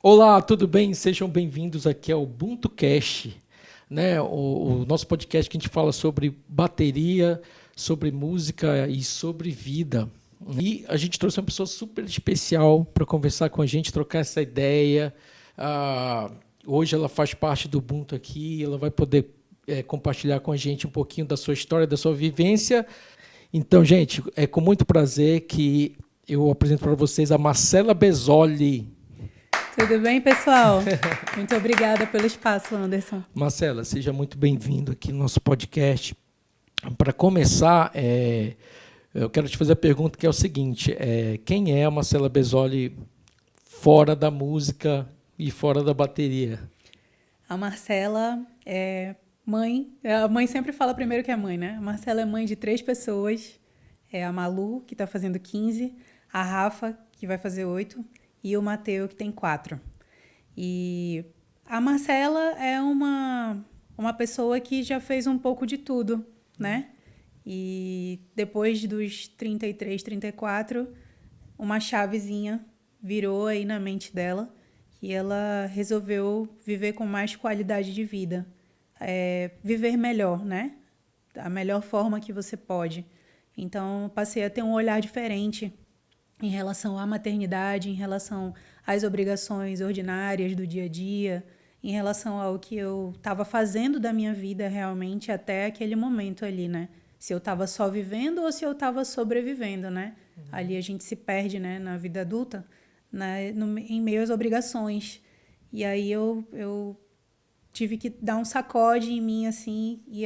Olá, tudo bem? Sejam bem-vindos aqui ao Ubuntu Cast, né? O nosso podcast que a gente fala sobre bateria, sobre música e sobre vida. E a gente trouxe uma pessoa super especial para conversar com a gente, trocar essa ideia. Hoje ela faz parte do Ubuntu aqui, ela vai poder compartilhar com a gente um pouquinho da sua história, da sua vivência. Então, gente, é com muito prazer que eu apresento para vocês a Marcela Bezzoli. Tudo bem, pessoal? Muito obrigada pelo espaço, Anderson. Marcela, seja muito bem-vindo aqui no nosso podcast. Para começar, eu quero te fazer a pergunta que é o seguinte: quem é a Marcela Bezzoli fora da música e fora da bateria? A Marcela é mãe. A mãe sempre fala primeiro que é mãe, né? A Marcela é mãe de 3 pessoas. É a Malu, que está fazendo 15, a Rafa, que vai fazer 8, e o Mateu, que tem 4. E a Marcela é uma pessoa que já fez um pouco de tudo, né? E depois dos 33, 34, uma chavezinha virou aí na mente dela e ela resolveu viver com mais qualidade de vida. Viver melhor, né? Da melhor forma que você pode. Então, passei a ter um olhar diferente em relação à maternidade, em relação às obrigações ordinárias do dia a dia, em relação ao que eu estava fazendo da minha vida realmente até aquele momento ali, né? Se eu estava só vivendo ou se eu estava sobrevivendo, né? Uhum. Ali a gente se perde, né, na vida adulta, né, em meio às obrigações. E aí eu tive que dar um sacode em mim, assim, e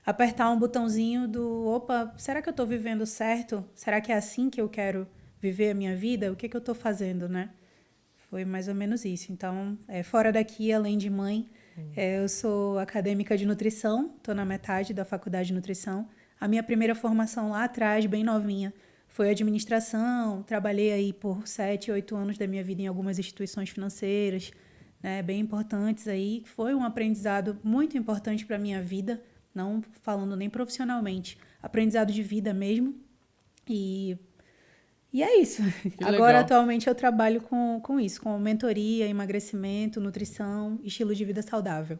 apertar um botãozinho do, opa, será que eu estou vivendo certo? Será que é assim que eu quero viver a minha vida? O que eu estou fazendo, né? Foi mais ou menos isso. Então, fora daqui, além de mãe, eu sou acadêmica de nutrição, estou na metade da faculdade de nutrição. A minha primeira formação lá atrás, bem novinha, foi administração. Trabalhei aí por 7, 8 anos da minha vida em algumas instituições financeiras, né, bem importantes aí. Foi um aprendizado muito importante para a minha vida, não falando nem profissionalmente, aprendizado de vida mesmo. E é isso. Agora, atualmente, eu trabalho com isso, com mentoria, emagrecimento, nutrição, estilo de vida saudável.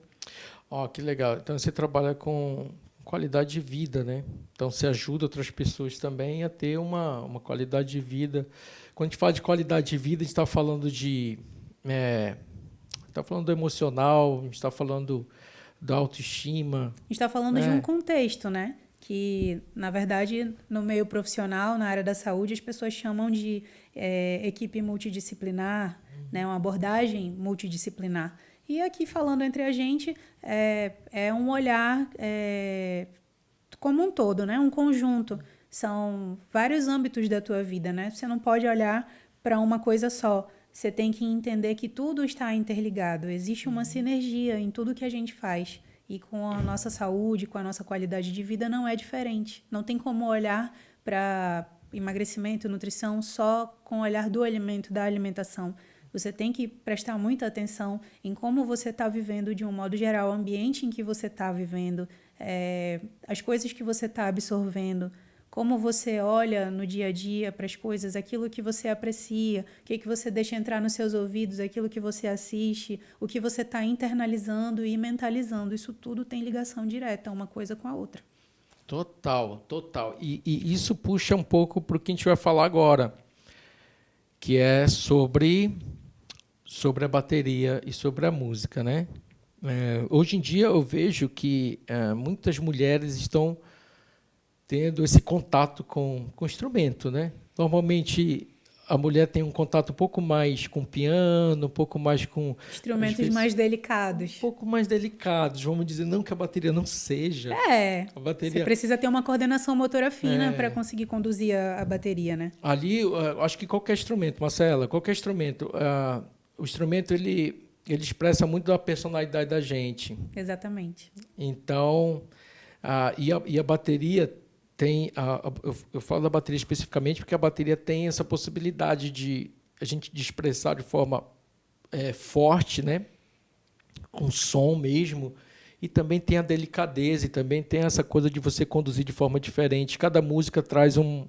Que legal. Então, você trabalha com qualidade de vida, né? Então, você ajuda outras pessoas também a ter uma qualidade de vida. Quando a gente fala de qualidade de vida, a gente está falando do emocional, a gente está falando da autoestima. A gente está falando de um contexto, né? Que, na verdade, no meio profissional, na área da saúde, as pessoas chamam de equipe multidisciplinar, né? Uma abordagem multidisciplinar. E aqui, falando entre a gente, é um olhar como um todo, né? Um conjunto. São vários âmbitos da tua vida, né? Você não pode olhar para uma coisa só. Você tem que entender que tudo está interligado. Existe uma sinergia em tudo que a gente faz. E com a nossa saúde, com a nossa qualidade de vida, não é diferente. Não tem como olhar para emagrecimento, nutrição, só com o olhar do alimento, da alimentação. Você tem que prestar muita atenção em como você está vivendo de um modo geral, o ambiente em que você está vivendo, as coisas que você está absorvendo, como você olha no dia a dia para as coisas, aquilo que você aprecia, o que você deixa entrar nos seus ouvidos, aquilo que você assiste, o que você está internalizando e mentalizando. Isso tudo tem ligação direta uma coisa com a outra. Total, total. E isso puxa um pouco para o que a gente vai falar agora, que é sobre a bateria e sobre a música, né? Hoje em dia eu vejo que muitas mulheres estão tendo esse contato com o instrumento, né? Normalmente a mulher tem um contato um pouco mais com piano, um pouco mais com instrumentos mais delicados. Um pouco mais delicados, vamos dizer, não que a bateria não seja. A bateria... Você precisa ter uma coordenação motora fina para conseguir conduzir a bateria, né? Ali, acho que qualquer instrumento, Marcela, qualquer instrumento, o instrumento ele expressa muito da personalidade da gente. Exatamente. Então, e a bateria tem, eu falo da bateria especificamente porque a bateria tem essa possibilidade de a gente de expressar de forma forte, né, com som mesmo, e também tem a delicadeza, e também tem essa coisa de você conduzir de forma diferente. Cada música traz um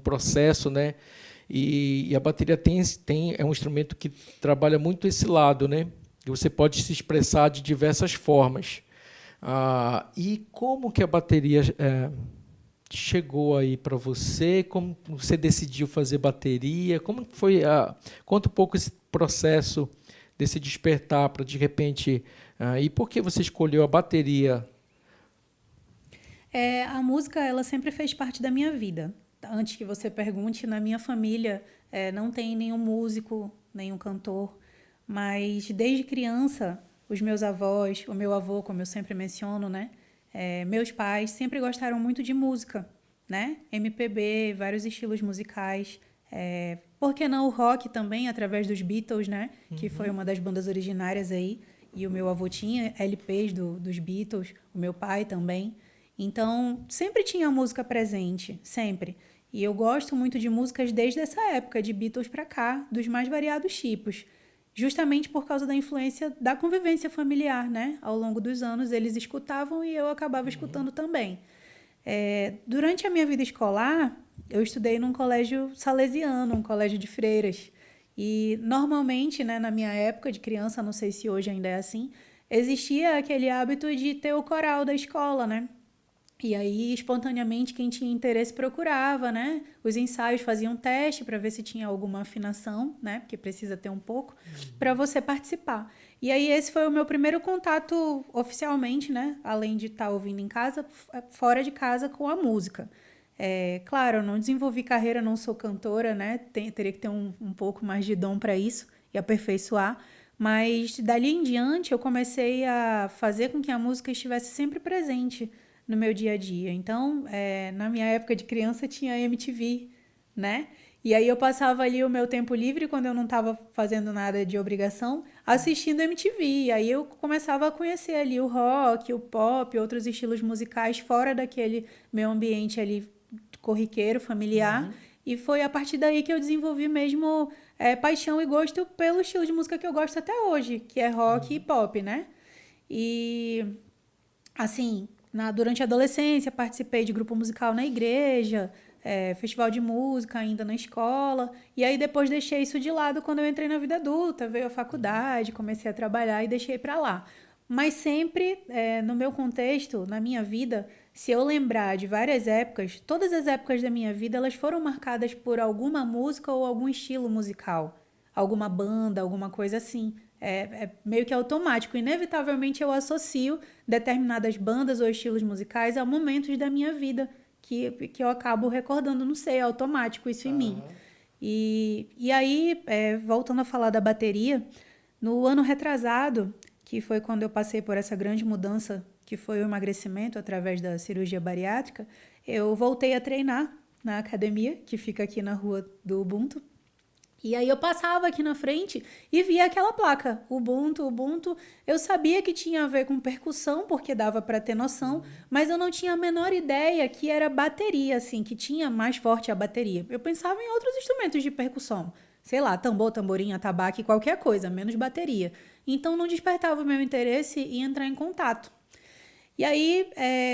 processo, né? E a bateria é um instrumento que trabalha muito esse lado, né? E você pode se expressar de diversas formas. E como que a bateria chegou aí para você? Como você decidiu fazer bateria? Como que foi? Conta um pouco esse processo desse despertar para, de repente... e por que você escolheu a bateria? A música, ela sempre fez parte da minha vida. Antes que você pergunte, na minha família não tem nenhum músico, nenhum cantor, mas desde criança, os meus avós, o meu avô, como eu sempre menciono, né? Meus pais sempre gostaram muito de música, né? MPB, vários estilos musicais. Por que não o rock também, através dos Beatles, né? Que foi uma das bandas originárias aí. E o meu avô tinha LPs dos Beatles, o meu pai também. Então, sempre tinha música presente, sempre. E eu gosto muito de músicas desde essa época, de Beatles para cá, dos mais variados tipos. Justamente por causa da influência da convivência familiar, né? Ao longo dos anos, eles escutavam e eu acabava escutando também. Durante a minha vida escolar, eu estudei num colégio salesiano, um colégio de freiras. E, normalmente, né, na minha época de criança, não sei se hoje ainda é assim, existia aquele hábito de ter o coral da escola, né? E aí, espontaneamente, quem tinha interesse procurava, né? Os ensaios faziam teste para ver se tinha alguma afinação, né? Porque precisa ter um pouco, para você participar. E aí, esse foi o meu primeiro contato oficialmente, né? Além de estar ouvindo em casa, fora de casa com a música. Claro, eu não desenvolvi carreira, não sou cantora, né? Teria que ter um pouco mais de dom para isso e aperfeiçoar. Mas dali em diante, eu comecei a fazer com que a música estivesse sempre presente no meu dia a dia. Então, na minha época de criança tinha MTV, né? E aí eu passava ali o meu tempo livre, quando eu não estava fazendo nada de obrigação, assistindo MTV. E aí eu começava a conhecer ali o rock, o pop, outros estilos musicais fora daquele meu ambiente ali corriqueiro, familiar. E foi a partir daí que eu desenvolvi mesmo paixão e gosto pelo estilo de música que eu gosto até hoje, que é rock e pop, né? E, assim, durante a adolescência, participei de grupo musical na igreja, festival de música ainda na escola. E aí depois deixei isso de lado quando eu entrei na vida adulta, veio a faculdade, comecei a trabalhar e deixei para lá. Mas sempre, no meu contexto, na minha vida, se eu lembrar de várias épocas, todas as épocas da minha vida, elas foram marcadas por alguma música ou algum estilo musical. Alguma banda, alguma coisa assim. É meio que automático. Inevitavelmente eu associo determinadas bandas ou estilos musicais a momentos da minha vida que eu acabo recordando, não sei, é automático isso em mim. E aí, voltando a falar da bateria, no ano retrasado, que foi quando eu passei por essa grande mudança, que foi o emagrecimento através da cirurgia bariátrica, eu voltei a treinar na academia, que fica aqui na rua do Ubuntu. E aí eu passava aqui na frente e via aquela placa, Ubuntu, Ubuntu. Eu sabia que tinha a ver com percussão, porque dava para ter noção, mas eu não tinha a menor ideia que era bateria, assim, que tinha mais forte a bateria. Eu pensava em outros instrumentos de percussão, sei lá, tambor, tamborim, atabaque, qualquer coisa, menos bateria. Então não despertava o meu interesse em entrar em contato. E aí,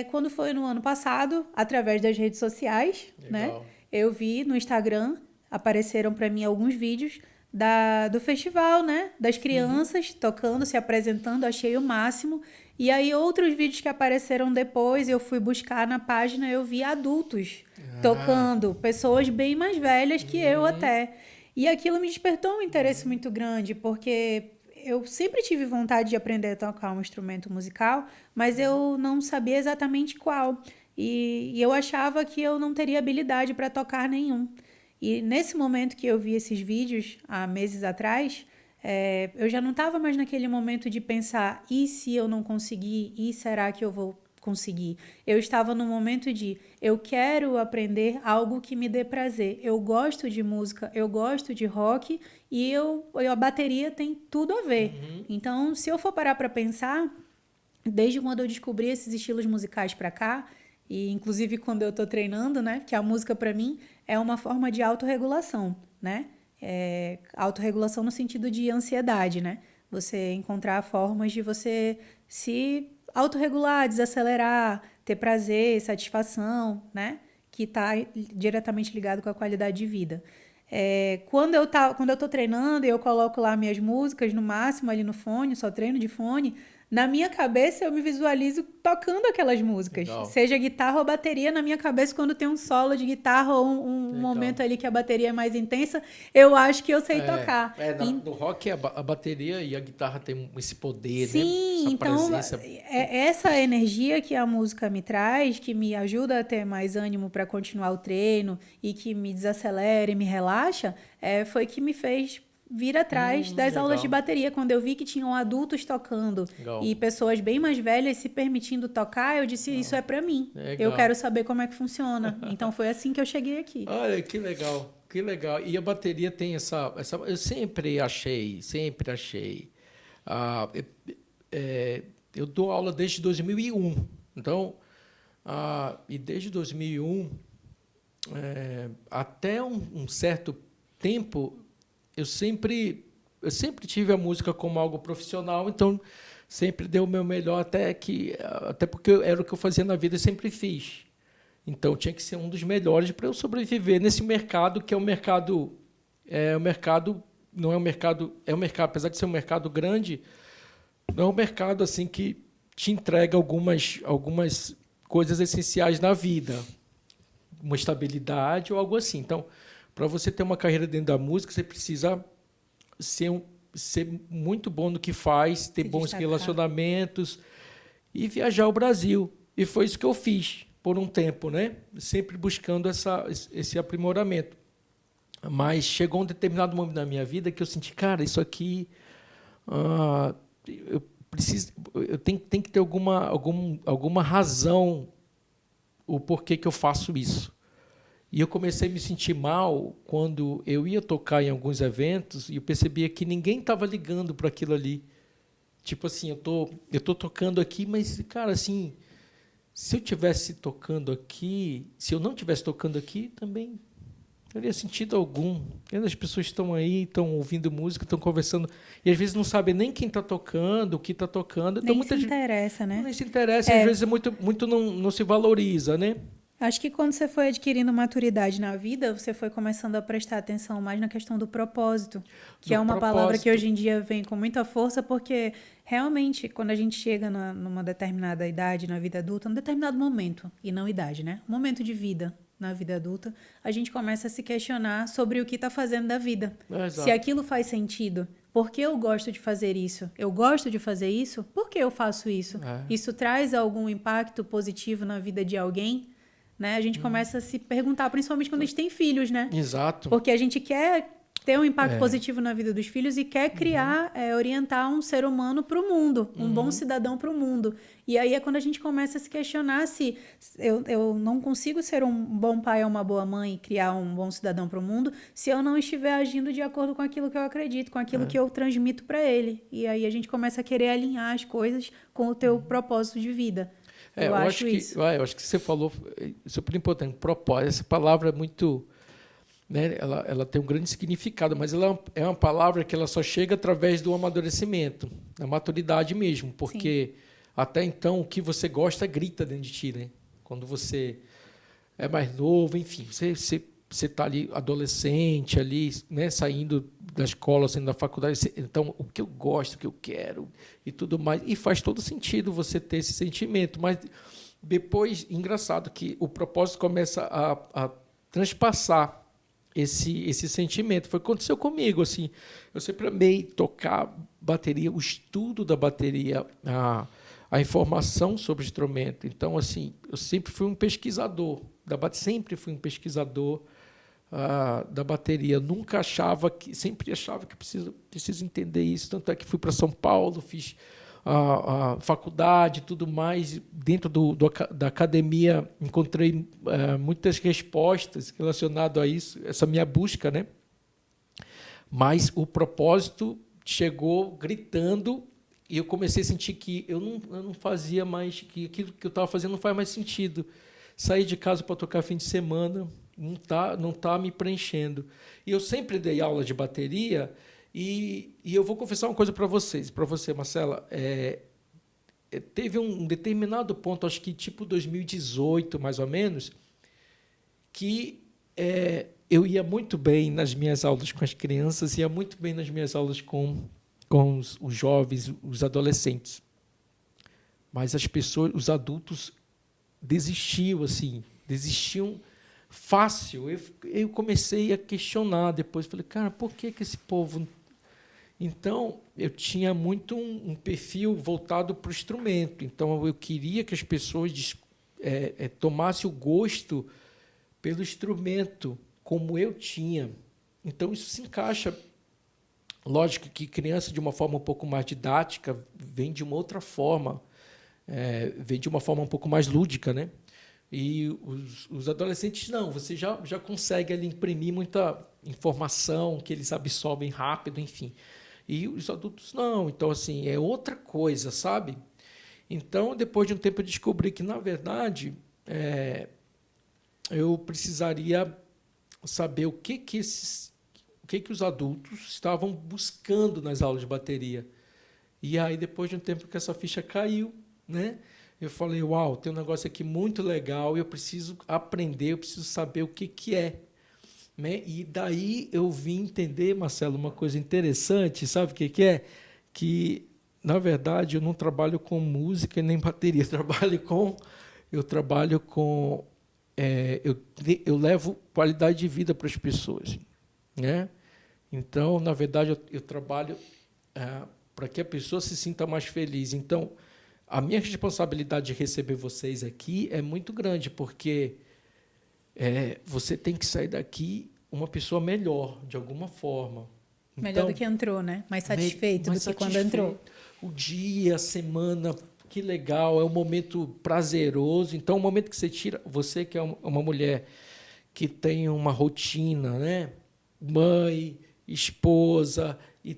quando foi no ano passado, através das redes sociais, né, eu vi no Instagram, apareceram para mim alguns vídeos do festival, né? Das crianças tocando, se apresentando, achei o máximo. E aí outros vídeos que apareceram depois, eu fui buscar na página, eu vi adultos tocando, pessoas bem mais velhas que eu até. E aquilo me despertou um interesse muito grande, porque eu sempre tive vontade de aprender a tocar um instrumento musical, mas eu não sabia exatamente qual. E eu achava que eu não teria habilidade para tocar nenhum. E nesse momento que eu vi esses vídeos, há meses atrás, eu já não estava mais naquele momento de pensar, e se eu não conseguir? E será que eu vou conseguir? Eu estava no momento de, eu quero aprender algo que me dê prazer. Eu gosto de música, eu gosto de rock e a bateria tem tudo a ver. Então, se eu for parar para pensar, desde quando eu descobri esses estilos musicais para cá, e inclusive quando eu estou treinando, né? Que a música para mim é uma forma de autorregulação, né? Autorregulação no sentido de ansiedade, né? Você encontrar formas de você se autorregular, desacelerar, ter prazer, satisfação, né? Que está diretamente ligado com a qualidade de vida. Quando eu tô treinando e eu coloco lá minhas músicas no máximo ali no fone, só treino de fone, na minha cabeça eu me visualizo tocando aquelas músicas. Legal. Seja guitarra ou bateria, na minha cabeça, quando tem um solo de guitarra ou um Legal. momento ali que a bateria é mais intensa, eu acho que eu sei tocar. No rock a bateria e a guitarra tem esse poder, né? Sim, Essa então presença. essa energia que a música me traz, que me ajuda a ter mais ânimo para continuar o treino e que me desacelera e me relaxa, foi que me fez vir atrás das aulas de Legal, bateria. Quando eu vi que tinham adultos tocando legal, e pessoas bem mais velhas se permitindo tocar, eu disse, isso é para mim. Eu legal. quero saber como é que funciona. Então foi assim que eu cheguei aqui. Olha, que legal, que legal. E a bateria tem eu sempre achei. Ah, eu dou aula desde 2001. Então, e desde 2001, até um certo tempo, eu sempre tive a música como algo profissional, então sempre dei o meu melhor até porque era o que eu fazia na vida e sempre fiz. Então tinha que ser um dos melhores para eu sobreviver nesse mercado que é um mercado não é um mercado é um mercado apesar de ser um mercado grande, não é um mercado assim que te entrega algumas coisas essenciais na vida, uma estabilidade ou algo assim. Então, para você ter uma carreira dentro da música, você precisa ser muito bom no que faz, ter Se bons destacar. relacionamentos e viajar o Brasil. E foi isso que eu fiz por um tempo, né? Sempre buscando esse aprimoramento. Mas chegou um determinado momento na minha vida que eu senti, cara, isso aqui eu tenho que ter alguma razão o porquê que eu faço isso. E eu comecei a me sentir mal quando eu ia tocar em alguns eventos e eu percebia que ninguém estava ligando para aquilo ali. Tipo assim, eu tô tocando aqui, mas, cara, assim, se eu tivesse tocando aqui, se eu não tivesse tocando aqui, também não teria sentido algum. As pessoas estão aí, estão ouvindo música, estão conversando, e às vezes não sabem nem quem está tocando, o que está tocando. Então, Nem se interessa, né? nem se interessa, e às vezes muito não se valoriza, né? Acho que quando você foi adquirindo maturidade na vida, você foi começando a prestar atenção mais na questão do propósito, que é uma palavra que hoje em dia vem com muita força, porque realmente, quando a gente chega numa determinada idade na vida adulta, num determinado momento, e não idade, né? Um momento de vida na vida adulta, a gente começa a se questionar sobre o que está fazendo da vida. Se aquilo faz sentido. Por que eu gosto de fazer isso? Eu gosto de fazer isso? Por que eu faço isso? Isso traz algum impacto positivo na vida de alguém? Né? A gente começa a se perguntar, principalmente quando a gente tem filhos, né? Exato. Porque a gente quer ter um impacto positivo na vida dos filhos e quer criar, orientar um ser humano para o mundo, um bom cidadão para o mundo. E aí é quando a gente começa a se questionar se eu não consigo ser um bom pai ou uma boa mãe e criar um bom cidadão para o mundo se eu não estiver agindo de acordo com aquilo que eu acredito, com aquilo que eu transmito para ele. E aí a gente começa a querer alinhar as coisas com o teu propósito de vida. Eu acho que você falou super importante. Propósito, essa palavra é muito, né? Ela tem um grande significado, mas ela é uma palavra que ela só chega através do amadurecimento, da maturidade mesmo, porque até então o que você gosta grita dentro de ti, né? Quando você é mais novo, enfim, você está ali adolescente, ali, né, saindo da escola, saindo da faculdade, então o que eu gosto, o que eu quero e tudo mais, e faz todo sentido você ter esse sentimento, mas depois, engraçado que o propósito começa a transpassar esse sentimento. Foi o que aconteceu comigo, assim, eu sempre amei tocar bateria, o estudo da bateria, a informação sobre o instrumento. Então, assim, eu sempre fui um pesquisador sempre fui um pesquisador da bateria. Nunca sempre achava que preciso entender isso. Tanto é que fui para São Paulo, fiz a faculdade e tudo mais. Dentro da academia, encontrei muitas respostas relacionadas a isso, essa minha busca, né? Mas o propósito chegou gritando e eu comecei a sentir que eu não fazia mais, que aquilo que eu estava fazendo não faz mais sentido. Sair de casa para tocar fim de semana não tá me preenchendo. E eu sempre dei aula de bateria e eu vou confessar uma coisa para você, Marcela. Teve um determinado ponto, acho que tipo 2018, mais ou menos, que eu ia muito bem nas minhas aulas com as crianças, ia muito bem nas minhas aulas com os jovens, os adolescentes. Mas as pessoas, os adultos, desistiam fácil. Eu comecei a questionar depois, falei, cara, por que esse povo... Então, eu tinha muito um perfil voltado para o instrumento. Então, eu queria que as pessoas tomassem o gosto pelo instrumento, como eu tinha. Então, isso se encaixa. Lógico que criança, de uma forma um pouco mais didática, vem de uma outra forma, vem de uma forma um pouco mais lúdica, né? E os adolescentes, não. Você já consegue ali imprimir muita informação que eles absorvem rápido, enfim. E os adultos não. Então, assim, é outra coisa, sabe? Então, depois de um tempo, eu descobri que, na verdade, eu precisaria saber o que os adultos estavam buscando nas aulas de bateria. E aí, depois de um tempo que essa ficha caiu, né, eu falei, uau, tem um negócio aqui muito legal, eu preciso aprender, eu preciso saber o que é. Né? E daí eu vim entender, Marcelo, uma coisa interessante, sabe o que é? Que, na verdade, eu não trabalho com música nem bateria, eu trabalho com eu levo qualidade de vida para as pessoas, né? Então, na verdade, eu trabalho para que a pessoa se sinta mais feliz. Então, a minha responsabilidade de receber vocês aqui é muito grande, porque você tem que sair daqui uma pessoa melhor, de alguma forma. Melhor do que entrou, né? Mais satisfeito do que quando entrou. O dia, a semana, que legal, é um momento prazeroso. Então, o momento que você tira... Você que é uma mulher que tem uma rotina, né? Mãe, esposa, e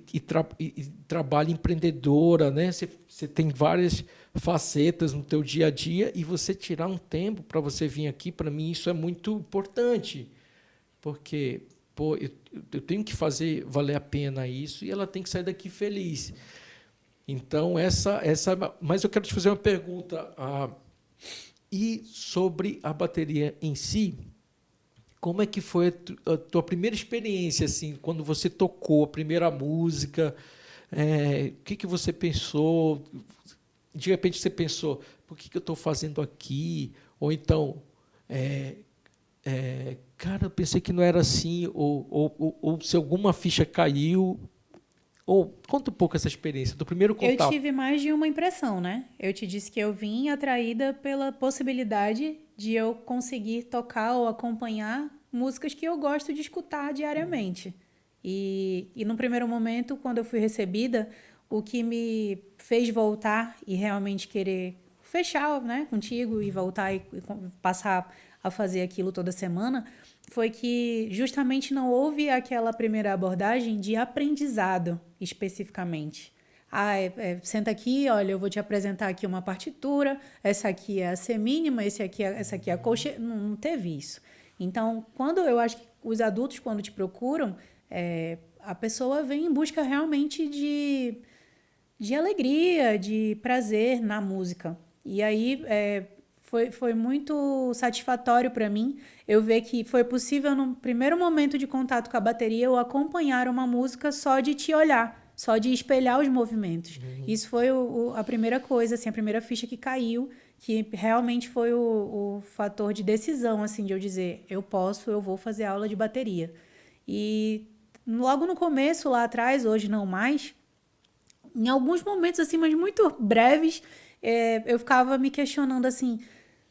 trabalha empreendedora, né? Você tem várias facetas no teu dia a dia, e você tirar um tempo para você vir aqui, para mim, isso é muito importante. Porque eu tenho que fazer valer a pena isso, e ela tem que sair daqui feliz. Então, mas eu quero te fazer uma pergunta. E sobre a bateria em si, como é que foi a tua primeira experiência, assim, quando você tocou a primeira música? O que você pensou? De repente você pensou, por que eu estou fazendo aqui? Ou então... cara, eu pensei que não era assim, ou se alguma ficha caiu, ou conta um pouco essa experiência do primeiro contato. Eu tive mais de uma impressão, né? Eu te disse que eu vim atraída pela possibilidade de eu conseguir tocar ou acompanhar músicas que eu gosto de escutar diariamente. E no primeiro momento, quando eu fui recebida, o que me fez voltar e realmente querer fechar, né, contigo e voltar e passar a fazer aquilo toda semana, foi que justamente não houve aquela primeira abordagem de aprendizado, especificamente. Senta aqui, olha, eu vou te apresentar aqui uma partitura, essa aqui é a semínima, essa aqui é a colche... Não teve isso. Então, eu acho que os adultos, quando te procuram, a pessoa vem em busca realmente de alegria, de prazer na música. E aí... Foi muito satisfatório para mim eu ver que foi possível, no primeiro momento de contato com a bateria, eu acompanhar uma música só de te olhar, só de espelhar os movimentos. Uhum. Isso foi a primeira coisa, assim, a primeira ficha que caiu, que realmente foi o fator de decisão, assim, de eu dizer, eu vou fazer aula de bateria. E logo no começo, lá atrás, hoje não mais, em alguns momentos, assim, mas muito breves, eu ficava me questionando, assim,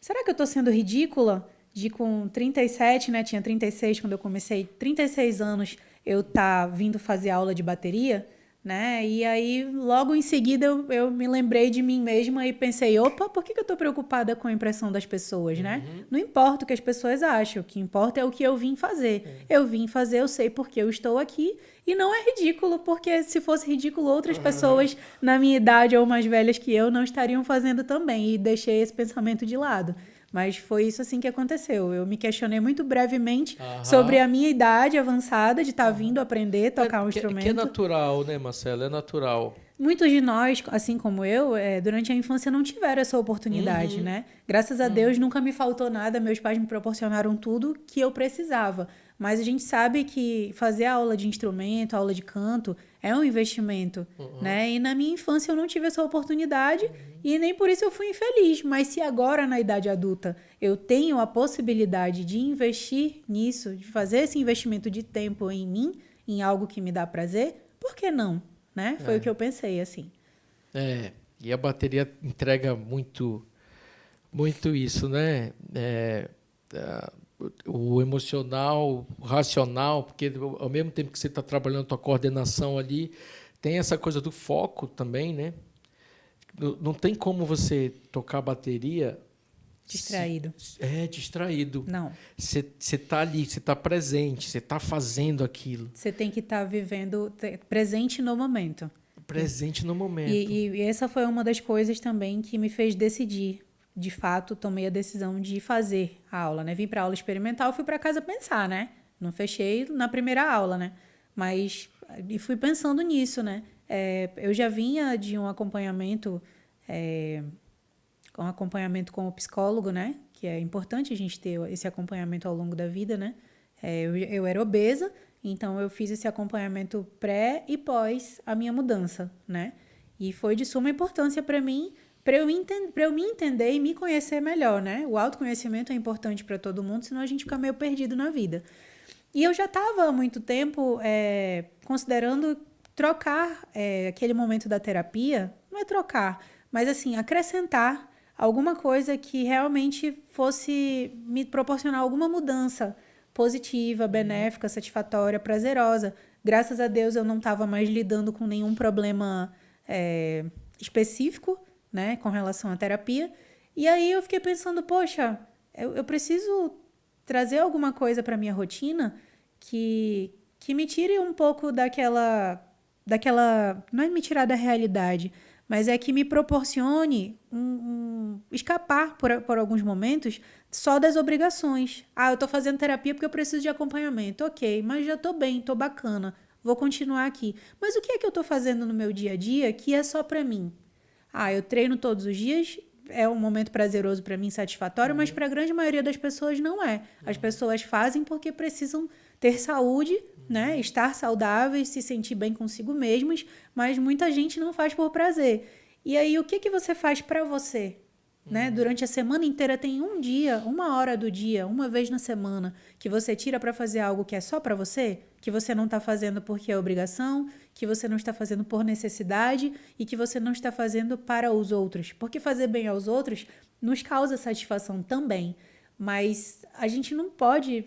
será que eu estou sendo ridícula de com 37, né? Tinha 36 quando eu comecei, 36 anos eu vindo fazer aula de bateria, né? E aí, logo em seguida, eu me lembrei de mim mesma e pensei, opa, por que eu estou preocupada com a impressão das pessoas, né? Não importa o que as pessoas acham, o que importa é o que eu vim fazer. Eu vim fazer, eu sei porque eu estou aqui, e não é ridículo, porque se fosse ridículo, outras pessoas na minha idade ou mais velhas que eu não estariam fazendo também, e deixei esse pensamento de lado. Mas foi isso assim que aconteceu. Eu me questionei muito brevemente sobre a minha idade avançada de estar vindo aprender a tocar um instrumento. Que é natural, né, Marcela? É natural. Muitos de nós, assim como eu, durante a infância não tiveram essa oportunidade, né? Graças a Deus nunca me faltou nada, meus pais me proporcionaram tudo que eu precisava. Mas a gente sabe que fazer aula de instrumento, aula de canto, é um investimento, né? E na minha infância eu não tive essa oportunidade e nem por isso eu fui infeliz. Mas se agora, na idade adulta, eu tenho a possibilidade de investir nisso, de fazer esse investimento de tempo em mim, em algo que me dá prazer, por que não? Né? Foi o que eu pensei, assim. E a bateria entrega muito isso, né? O emocional, o racional, porque ao mesmo tempo que você está trabalhando a tua coordenação ali, tem essa coisa do foco também, né? Não tem como você tocar bateria distraído. Distraído. Não. Você está ali, você está presente, você está fazendo aquilo. Você tem que estar vivendo presente no momento. Presente no momento. E essa foi uma das coisas também que me fez decidir. De fato, tomei a decisão de fazer a aula, né? Vim para aula experimental, fui para casa pensar, né? Não fechei na primeira aula, né? Mas e fui pensando nisso, né? Eu já vinha de um acompanhamento, com o psicólogo, né? Que é importante a gente ter esse acompanhamento ao longo da vida, né? Eu era obesa, então eu fiz esse acompanhamento pré e pós a minha mudança, né? E foi de suma importância para mim, para eu me entender e me conhecer melhor, né? O autoconhecimento é importante para todo mundo, senão a gente fica meio perdido na vida. E eu já estava há muito tempo considerando trocar aquele momento da terapia, não é trocar, mas assim, acrescentar alguma coisa que realmente fosse me proporcionar alguma mudança positiva, benéfica, satisfatória, prazerosa. Graças a Deus eu não estava mais lidando com nenhum problema específico, né, com relação à terapia. E aí eu fiquei pensando, poxa, eu preciso trazer alguma coisa para minha rotina que me tire um pouco daquela... Não é me tirar da realidade, mas é que me proporcione escapar por alguns momentos só das obrigações. Eu tô fazendo terapia porque eu preciso de acompanhamento. Ok, mas já tô bem, tô bacana, vou continuar aqui. Mas o que é que eu tô fazendo no meu dia a dia que é só para mim? Eu treino todos os dias, é um momento prazeroso para mim, satisfatório, mas para a grande maioria das pessoas não é. As pessoas fazem porque precisam ter saúde, né? Estar saudáveis, se sentir bem consigo mesmas, mas muita gente não faz por prazer. E aí, o que você faz para você? Né? Durante a semana inteira tem um dia, 1 hora do dia, uma vez na semana, que você tira para fazer algo que é só para você, que você não está fazendo porque é obrigação, que você não está fazendo por necessidade e que você não está fazendo para os outros. Porque fazer bem aos outros nos causa satisfação também, mas a gente não pode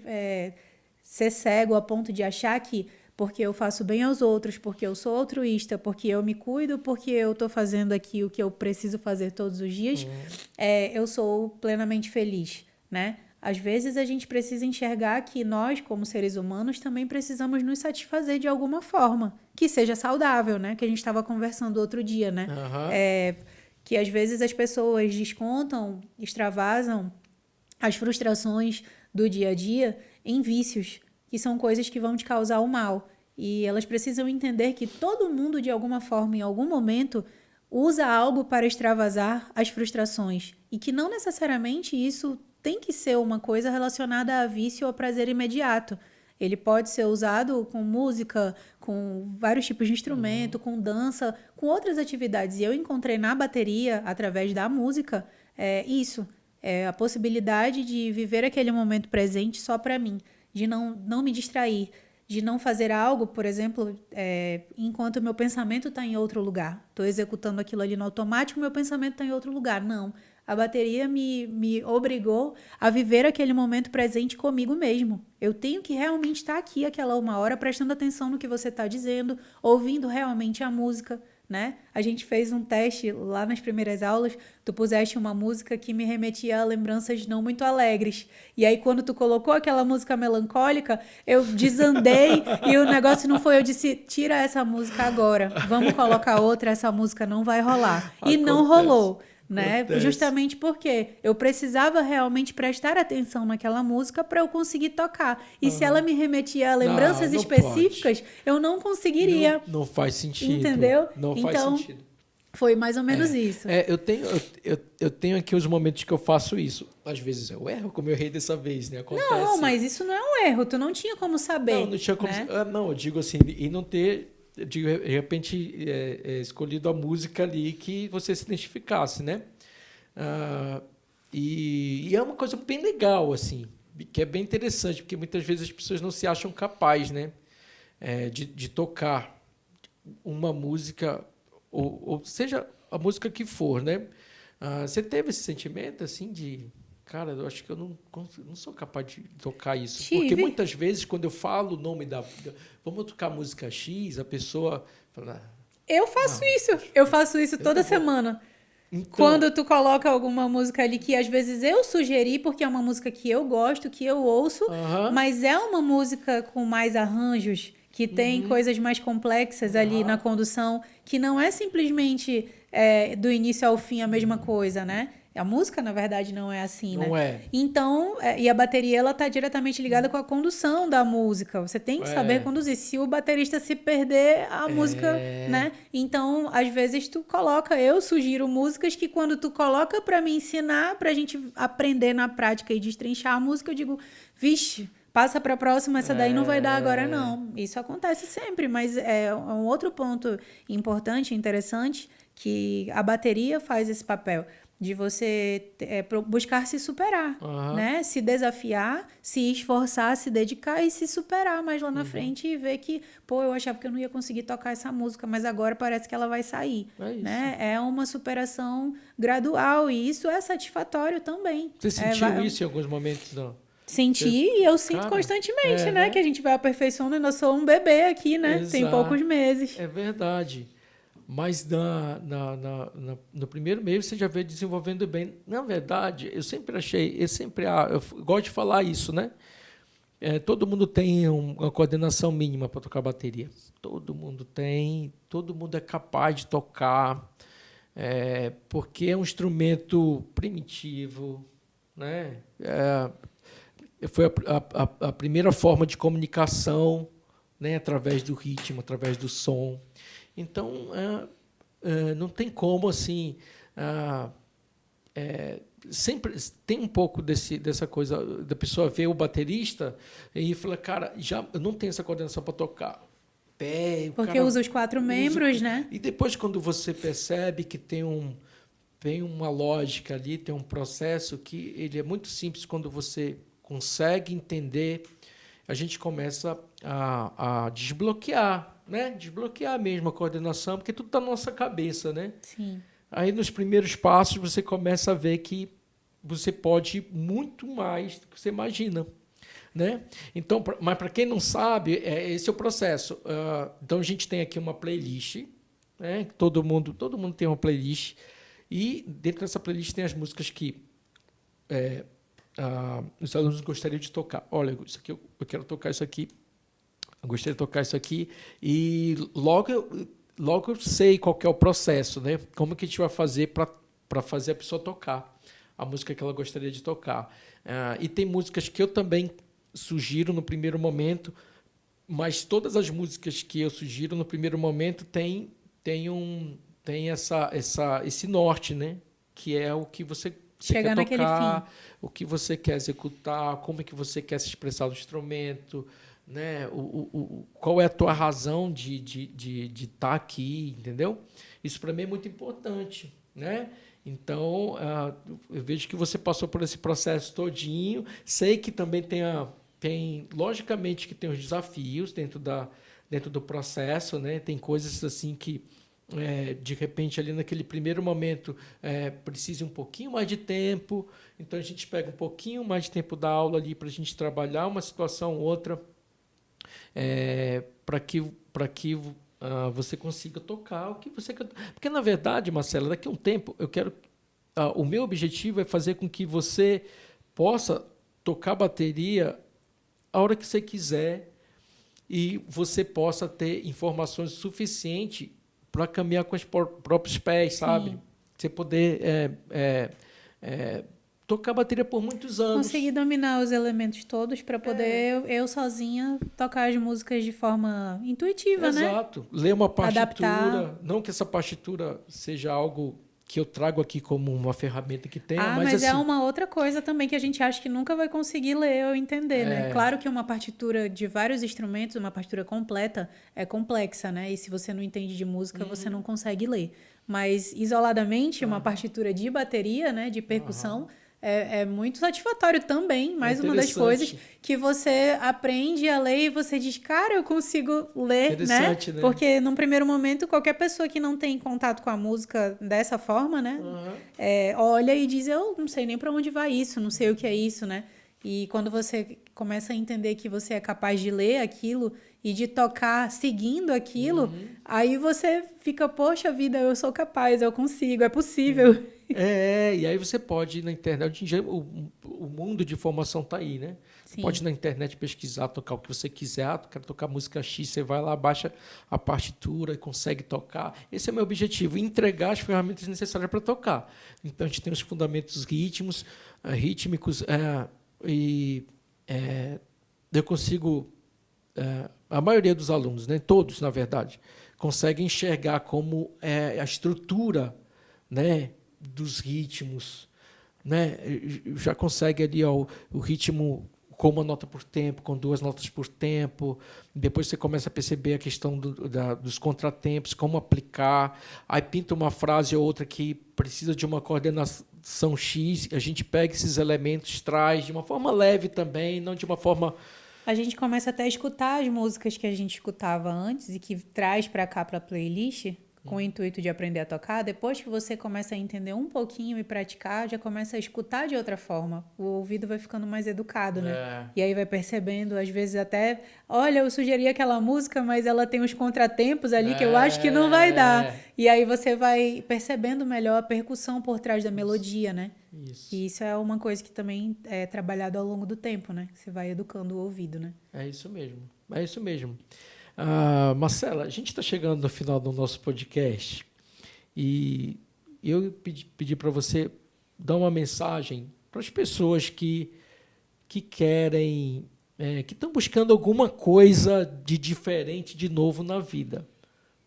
ser cego a ponto de achar que porque eu faço bem aos outros, porque eu sou altruísta, porque eu me cuido, porque eu estou fazendo aqui o que eu preciso fazer todos os dias, eu sou plenamente feliz, né? Às vezes a gente precisa enxergar que nós, como seres humanos, também precisamos nos satisfazer de alguma forma, que seja saudável, né? Que a gente estava conversando outro dia, né? Que às vezes as pessoas descontam, extravasam as frustrações do dia a dia em vícios, que são coisas que vão te causar o mal. E elas precisam entender que todo mundo, de alguma forma, em algum momento, usa algo para extravasar as frustrações. E que não necessariamente isso tem que ser uma coisa relacionada a vício ou prazer imediato. Ele pode ser usado com música, com vários tipos de instrumento, com dança, com outras atividades. E eu encontrei na bateria, através da música, isso. A possibilidade de viver aquele momento presente só para mim. De não me distrair, de não fazer algo, por exemplo, enquanto o meu pensamento está em outro lugar. Estou executando aquilo ali no automático, meu pensamento está em outro lugar. Não, a bateria me obrigou a viver aquele momento presente comigo mesmo. Eu tenho que realmente estar aqui aquela 1 hora, prestando atenção no que você está dizendo, ouvindo realmente a música, né? A gente fez um teste lá nas primeiras aulas, tu puseste uma música que me remetia a lembranças não muito alegres. E aí, quando tu colocou aquela música melancólica, eu desandei e o negócio não foi, eu disse, tira essa música agora, vamos colocar outra, essa música não vai rolar. E não rolou. Né? Justamente porque eu precisava realmente prestar atenção naquela música para eu conseguir tocar. E se ela me remetia a lembranças não específicas, pode. eu não conseguiria. Não faz sentido. Entendeu? Não faz então, sentido. Foi mais ou menos isso. Eu tenho aqui os momentos que eu faço isso. Às vezes eu erro, como eu errei dessa vez, né? Acontece. Não, mas isso não é um erro. Tu não tinha como saber. Não tinha como. né? Não, eu digo assim, e não ter, de repente, escolhido a música ali que você se identificasse, né? E é uma coisa bem legal, assim, que é bem interessante, porque muitas vezes as pessoas não se acham capazes, né? De tocar uma música, ou seja a música que for, né? Você teve esse sentimento, assim, de... Cara, eu acho que eu não sou capaz de tocar isso. Tive. Porque muitas vezes, quando eu falo o nome vamos tocar música X, a pessoa fala... Eu faço isso. Eu faço isso toda semana. Então, Quando tu coloca alguma música ali que às vezes eu sugeri, porque é uma música que eu gosto, que eu ouço, mas é uma música com mais arranjos, que tem coisas mais complexas ali na condução, que não é simplesmente do início ao fim a mesma coisa, né? A música, na verdade, não é assim, né? Não é. Então, e a bateria, ela tá diretamente ligada com a condução da música. Você tem que saber conduzir. Se o baterista se perder, a música, né? Então, às vezes, eu sugiro músicas que quando tu coloca pra me ensinar, pra gente aprender na prática e destrinchar a música, eu digo, vixe, passa pra próxima, essa daí não vai dar agora, não. Isso acontece sempre, mas é um outro ponto importante, interessante, que a bateria faz esse papel de você buscar se superar, né? Se desafiar, se esforçar, se dedicar e se superar mais lá na frente e ver que, eu achava que eu não ia conseguir tocar essa música, mas agora parece que ela vai sair, né? É uma superação gradual e isso é satisfatório também. Você sentiu isso em alguns momentos, não? Senti e eu sinto constantemente, né? Que a gente vai aperfeiçoando e nós somos um bebê aqui, né? Exato. Tem poucos meses. É verdade. Mas no primeiro mês você já veio desenvolvendo bem. Na verdade, eu gosto de falar isso, né? Todo mundo tem uma coordenação mínima para tocar bateria. Todo mundo tem, todo mundo é capaz de tocar, porque é um instrumento primitivo, né? Foi a primeira forma de comunicação, né? Através do ritmo, através do som. Então, não tem como, assim... sempre tem um pouco dessa coisa da pessoa ver o baterista e falar, cara, eu não tenho essa coordenação para tocar. Porque usa os 4 membros, né? E depois, quando você percebe que tem uma lógica ali, tem um processo que ele é muito simples, quando você consegue entender, a gente começa a desbloquear, né? Desbloquear mesmo a coordenação, porque tudo está na nossa cabeça, né? Sim. Aí, nos primeiros passos, você começa a ver que você pode ir muito mais do que você imagina, né? Então, mas para quem não sabe, esse é o processo. Então, a gente tem aqui uma playlist, né? Todo mundo tem uma playlist, e dentro dessa playlist tem as músicas que os alunos gostariam de tocar. Olha, isso aqui, eu quero tocar isso aqui, eu gostaria de tocar isso aqui, e logo eu sei qual que é o processo, né? Como que a gente vai fazer para fazer a pessoa tocar a música que ela gostaria de tocar. E tem músicas que eu também sugiro no primeiro momento, mas todas as músicas que eu sugiro no primeiro momento tem esse norte, né? Que é o que você Chegar quer tocar, naquele fim. o que você quer executar, como é que você quer se expressar no instrumento, né? Qual é a tua razão de estar aqui, entendeu? Isso para mim é muito importante, né? Então, eu vejo que você passou por esse processo todinho. Sei que também logicamente que tem os desafios dentro do processo, né? Tem coisas assim que de repente ali naquele primeiro momento precisa um pouquinho mais de tempo, então a gente pega um pouquinho mais de tempo da aula ali para a gente trabalhar uma situação ou outra, para que você consiga tocar o que você quer. Porque, na verdade, Marcela, daqui a um tempo, o meu objetivo é fazer com que você possa tocar bateria a hora que você quiser e você possa ter informações suficientes para caminhar com os próprios pés, sabe? Sim. Você poder tocar bateria por muitos anos. Conseguir dominar os elementos todos para poder eu sozinha tocar as músicas de forma intuitiva, né? Exato. Ler uma partitura. Adaptar. Não que essa partitura seja algo que eu trago aqui como uma ferramenta que tenha, Mas assim, é uma outra coisa também que a gente acha que nunca vai conseguir ler ou entender, né? Claro que uma partitura de vários instrumentos, uma partitura completa, é complexa, né? E se você não entende de música, você não consegue ler. Mas, isoladamente, uma partitura de bateria, né? De percussão, é muito satisfatório também. Mais uma das coisas que você aprende a ler e você diz, cara, eu consigo ler, né? Porque, num primeiro momento, qualquer pessoa que não tem contato com a música dessa forma, né? Olha e diz, eu não sei nem para onde vai isso, não sei o que é isso, né? E quando você começa a entender que você é capaz de ler aquilo e de tocar seguindo aquilo, aí você fica, poxa vida, eu sou capaz, eu consigo, é possível. E aí você pode ir na internet, o mundo de informação está aí, né? Você pode ir na internet pesquisar, tocar o que você quiser, quero tocar música X, você vai lá, baixa a partitura e consegue tocar. Esse é o meu objetivo, entregar as ferramentas necessárias para tocar. Então a gente tem os fundamentos rítmicos, e eu consigo, a maioria dos alunos, né, todos na verdade, conseguem enxergar como a estrutura, né, dos ritmos, né, já consegue ali o ritmo com uma nota por tempo, com 2 notas por tempo, depois você começa a perceber a questão dos contratempos, como aplicar, aí pinta uma frase ou outra que precisa de uma coordenação X, a gente pega esses elementos, traz de uma forma leve também, não de uma forma... A gente começa até a escutar as músicas que a gente escutava antes e que traz para cá para a playlist, com o intuito de aprender a tocar. Depois que você começa a entender um pouquinho e praticar, já começa a escutar de outra forma. O ouvido vai ficando mais educado, né? E aí vai percebendo, às vezes até, olha, eu sugeri aquela música, mas ela tem uns contratempos ali que eu acho que não vai dar. E aí você vai percebendo melhor a percussão por trás da melodia, né? Isso. E isso é uma coisa que também é trabalhado ao longo do tempo, né? Você vai educando o ouvido, né? É isso mesmo. Marcela, a gente está chegando no final do nosso podcast e eu pedi para você dar uma mensagem para as pessoas que querem, que estão buscando alguma coisa de diferente, de novo na vida,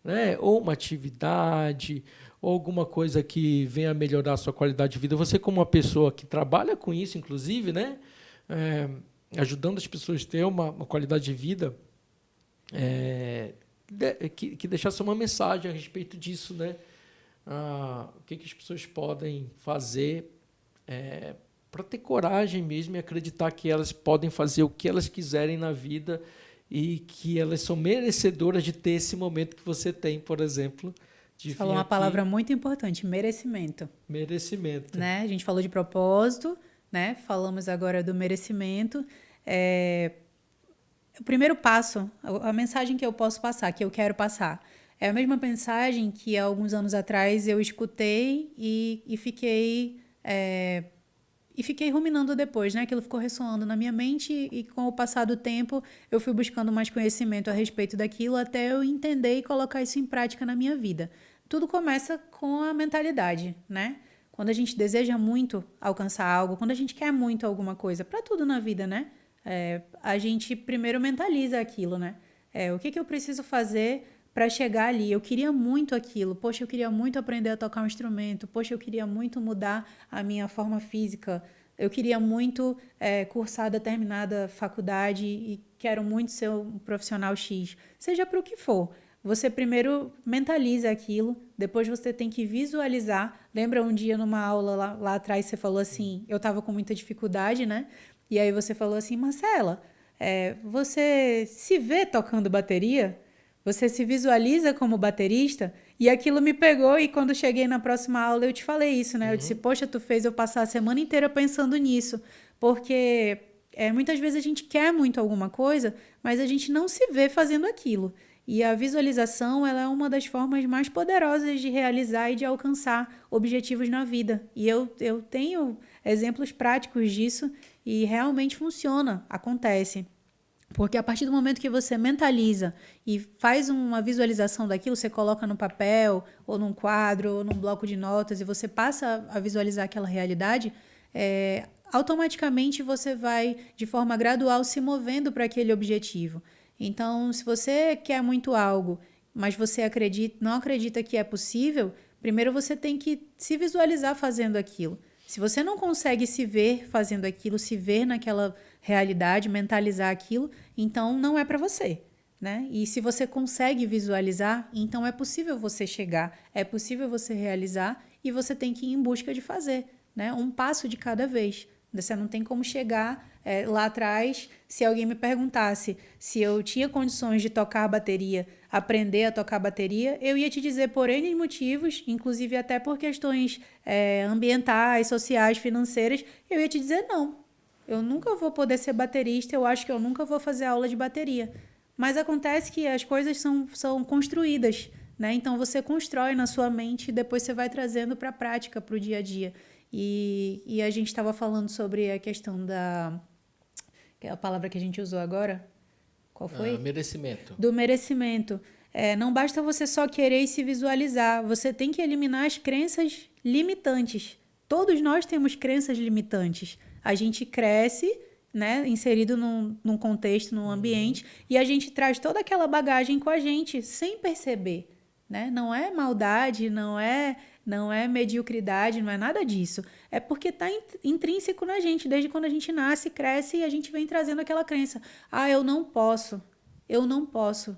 né? Ou uma atividade, ou alguma coisa que venha a melhorar a sua qualidade de vida. Você, como uma pessoa que trabalha com isso, inclusive, né? Ajudando as pessoas a ter uma qualidade de vida, que deixasse uma mensagem a respeito disso, né? O que as pessoas podem fazer para ter coragem mesmo e acreditar que elas podem fazer o que elas quiserem na vida e que elas são merecedoras de ter esse momento que você tem, por exemplo. Você falou uma palavra muito importante, merecimento. Merecimento. Né? A gente falou de propósito, né? Falamos agora do merecimento. O primeiro passo, a mensagem que eu posso passar, que eu quero passar, é a mesma mensagem que há alguns anos atrás eu escutei e fiquei ruminando depois, né? Aquilo ficou ressoando na minha mente e com o passar do tempo eu fui buscando mais conhecimento a respeito daquilo até eu entender e colocar isso em prática na minha vida. Tudo começa com a mentalidade, né? Quando a gente deseja muito alcançar algo, quando a gente quer muito alguma coisa, para tudo na vida, né? A gente primeiro mentaliza aquilo, né? O que eu preciso fazer para chegar ali? Eu queria muito aquilo. Poxa, eu queria muito aprender a tocar um instrumento. Poxa, eu queria muito mudar a minha forma física. Eu queria muito cursar determinada faculdade e quero muito ser um profissional X. Seja para o que for. Você primeiro mentaliza aquilo, depois você tem que visualizar. Lembra um dia numa aula lá atrás você falou assim, eu estava com muita dificuldade, né? E aí você falou assim, Marcela, você se vê tocando bateria? Você se visualiza como baterista? E aquilo me pegou e quando cheguei na próxima aula eu te falei isso, né? Eu disse, poxa, tu fez eu passar a semana inteira pensando nisso. Porque muitas vezes a gente quer muito alguma coisa, mas a gente não se vê fazendo aquilo. E a visualização ela é uma das formas mais poderosas de realizar e de alcançar objetivos na vida. E eu tenho exemplos práticos disso e realmente funciona, acontece. Porque a partir do momento que você mentaliza e faz uma visualização daquilo, você coloca no papel, ou num quadro, ou num bloco de notas, e você passa a visualizar aquela realidade, automaticamente você vai, de forma gradual, se movendo para aquele objetivo. Então, se você quer muito algo, mas você não acredita que é possível, primeiro você tem que se visualizar fazendo aquilo. Se você não consegue se ver fazendo aquilo, se ver naquela realidade, mentalizar aquilo, então não é para você, né? E se você consegue visualizar, então é possível você chegar, é possível você realizar e você tem que ir em busca de fazer, né? Um passo de cada vez. Você não tem como chegar lá atrás. Se alguém me perguntasse se eu tinha condições de tocar bateria, aprender a tocar bateria, eu ia te dizer por N motivos, inclusive até por questões ambientais, sociais, financeiras, eu ia te dizer não. Eu nunca vou poder ser baterista, eu acho que eu nunca vou fazer aula de bateria. Mas acontece que as coisas são construídas, né? Então você constrói na sua mente e depois você vai trazendo para a prática, para o dia a dia. E a gente estava falando sobre a questão que é a palavra que a gente usou agora. Qual foi? Merecimento. Do merecimento. Não basta você só querer e se visualizar. Você tem que eliminar as crenças limitantes. Todos nós temos crenças limitantes. A gente cresce, né, inserido num contexto, num ambiente, e a gente traz toda aquela bagagem com a gente, sem perceber. Né? Não é maldade, não é mediocridade, não é nada disso. É porque está intrínseco na gente, desde quando a gente nasce, cresce e a gente vem trazendo aquela crença. Eu não posso, eu não posso.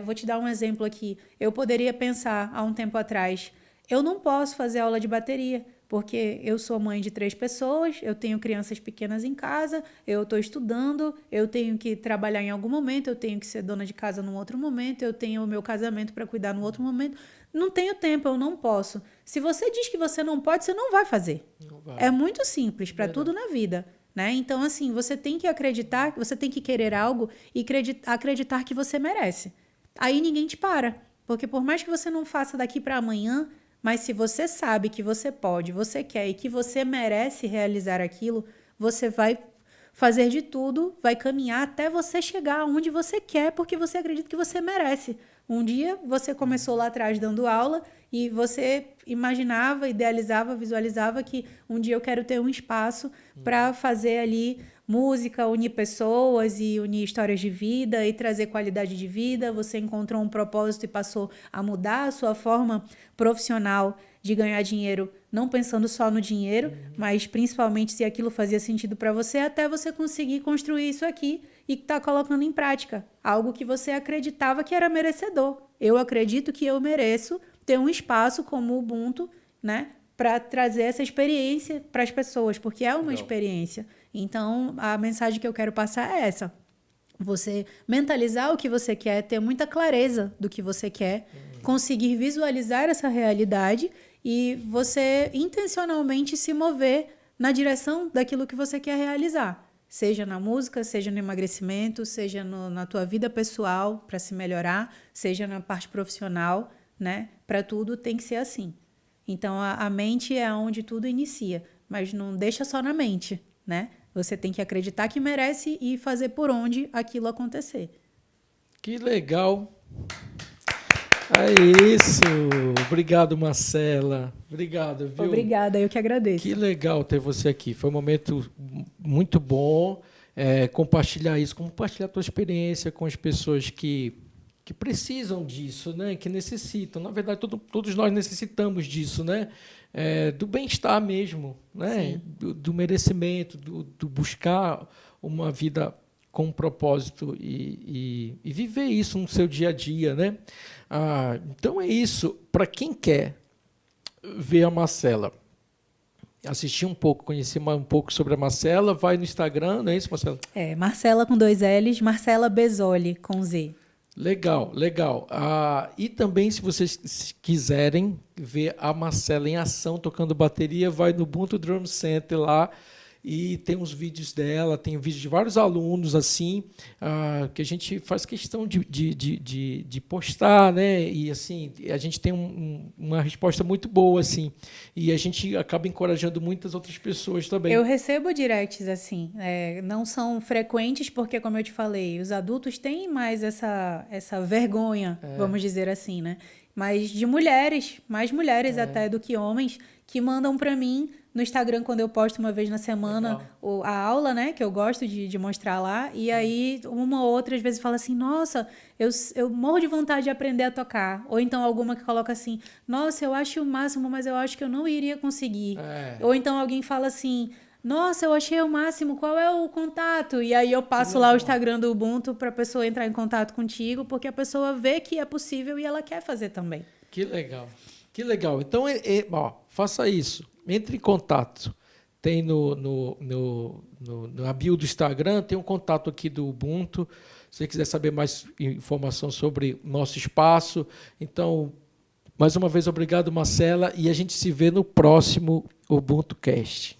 Vou te dar um exemplo aqui. Eu poderia pensar há um tempo atrás, eu não posso fazer aula de bateria, porque eu sou mãe de 3 pessoas, eu tenho crianças pequenas em casa, eu estou estudando, eu tenho que trabalhar em algum momento, eu tenho que ser dona de casa num outro momento, eu tenho o meu casamento para cuidar num outro momento. Não tenho tempo, eu não posso. Se você diz que você não pode, você não vai fazer. Não vai. É muito simples para tudo na vida. Né? Então, assim, você tem que acreditar, você tem que querer algo e acreditar que você merece. Aí ninguém te para. Porque por mais que você não faça daqui para amanhã, mas se você sabe que você pode, você quer e que você merece realizar aquilo, você vai fazer de tudo, vai caminhar até você chegar onde você quer, porque você acredita que você merece. Um dia você começou lá atrás dando aula e você imaginava, idealizava, visualizava que um dia eu quero ter um espaço para fazer ali música, unir pessoas e unir histórias de vida e trazer qualidade de vida. Você encontrou um propósito e passou a mudar a sua forma profissional de ganhar dinheiro, não pensando só no dinheiro, mas principalmente se aquilo fazia sentido para você, até você conseguir construir isso aqui e estar colocando em prática algo que você acreditava que era merecedor. Eu acredito que eu mereço ter um espaço como o Ubuntu, né, para trazer essa experiência para as pessoas, porque é uma experiência. Então, a mensagem que eu quero passar é essa. Você mentalizar o que você quer, ter muita clareza do que você quer, conseguir visualizar essa realidade e você intencionalmente se mover na direção daquilo que você quer realizar. Seja na música, seja no emagrecimento, seja na tua vida pessoal para se melhorar, seja na parte profissional, né? Para tudo tem que ser assim. Então, a mente é onde tudo inicia, mas não deixa só na mente, né? Você tem que acreditar que merece e fazer por onde aquilo acontecer. Que legal! É isso! Obrigado, Marcela. Obrigado, viu? Obrigada, eu que agradeço. Que legal ter você aqui. Foi um momento muito bom compartilhar isso, compartilhar a tua experiência com as pessoas que precisam disso, né? Que necessitam. Na verdade, todos nós necessitamos disso, né? Do bem-estar mesmo, né? Do merecimento, do buscar uma vida com um propósito e viver isso no seu dia a dia, né? Então é isso. Para quem quer ver a Marcela, assistir um pouco, conhecer um pouco sobre a Marcela, vai no Instagram, não é isso, Marcela? Marcela com 2 L's, Marcela Bezzoli com Z. Legal, legal. E também, se vocês quiserem ver a Marcela em ação tocando bateria, vai no Ubuntu Drum Center lá e tem uns vídeos dela, tem vídeos de vários alunos assim, que a gente faz questão de postar, né? E assim, a gente tem uma resposta muito boa assim, e a gente acaba encorajando muitas outras pessoas também. Eu recebo directs assim, não são frequentes porque, como eu te falei, os adultos têm mais essa vergonha, vamos dizer assim, né? Mas de mulheres, mais mulheres até do que homens, que mandam para mim No Instagram, quando eu posto uma vez na semana a aula, né? Que eu gosto de mostrar lá. E aí, uma ou outra, às vezes, fala assim, nossa, eu morro de vontade de aprender a tocar. Ou então alguma que coloca assim, nossa, eu acho o máximo, mas eu acho que eu não iria conseguir. Ou então alguém fala assim, nossa, eu achei o máximo, qual é o contato? E aí eu passo lá o Instagram do Ubuntu para a pessoa entrar em contato contigo, porque a pessoa vê que é possível e ela quer fazer também. Que legal. Que legal. Então, faça isso. Entre em contato. Tem na bio do Instagram, tem um contato aqui do Ubuntu. Se você quiser saber mais informação sobre o nosso espaço. Então, mais uma vez, obrigado, Marcela. E a gente se vê no próximo Ubuntu Cast.